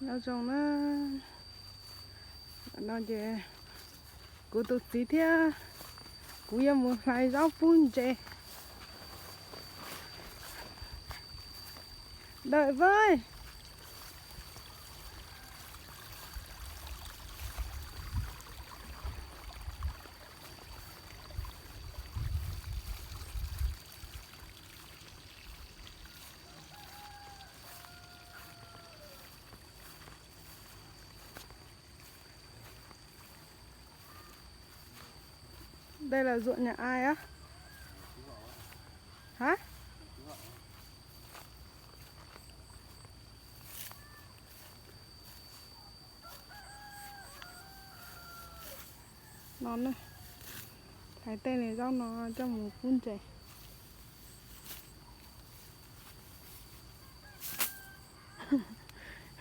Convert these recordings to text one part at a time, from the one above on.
nó trồng nó chỉ cú tụt tí thế cú em một lại rau phun chè đợi với đây là ruộng nhà ai á? Hả? Nó này. Cái tên này rau nó trong một phun chè.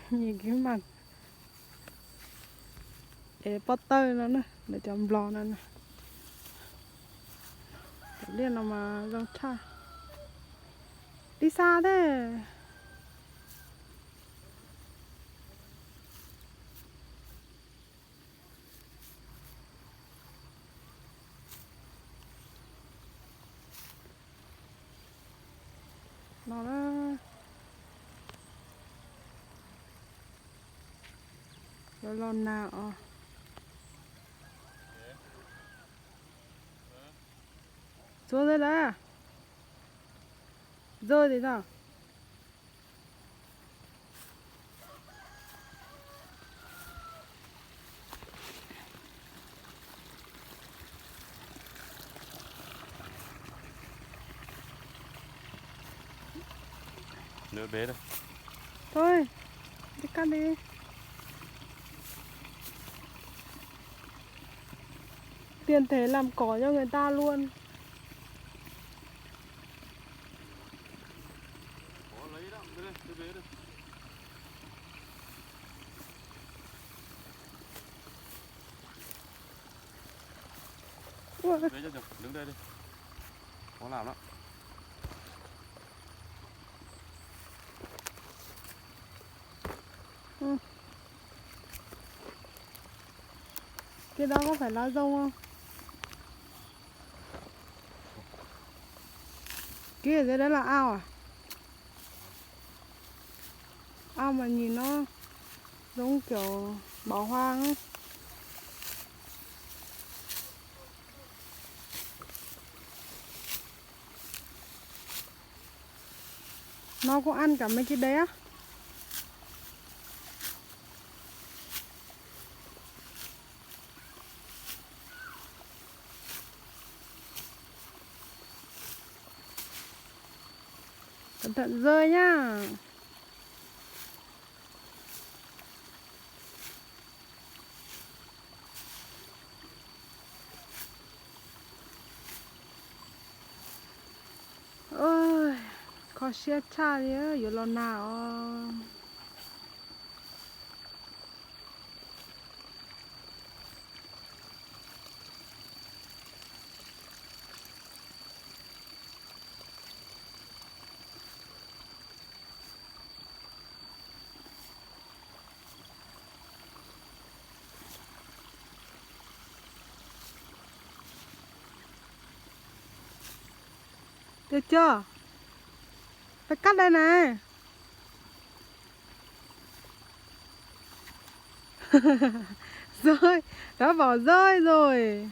Nhìn cái mặt. Để potter nó này, để chấm lò nó này. Liên là mà rau cha. Đi xa thế. Nó lon nào xuống đây đã rơi thì sao? Nữa bé đây. Thôi đi cắt đi. Tiền thế làm cỏ cho người ta luôn. Bé cho chồng, đứng đây đi. Khó làm lắm. Ừ. Cái đó có phải lá dâu không? Kia ở dưới đấy là ao à? Ao mà nhìn nó giống kiểu bỏ hoang ấy. Nó cũng ăn cả mấy cái đấy á. Cẩn thận rơi nhá. Ôi, có xe cha đi á, yếu lo nào. Được chưa? Phải cắt đây này. Rơi, đã bỏ rơi rồi.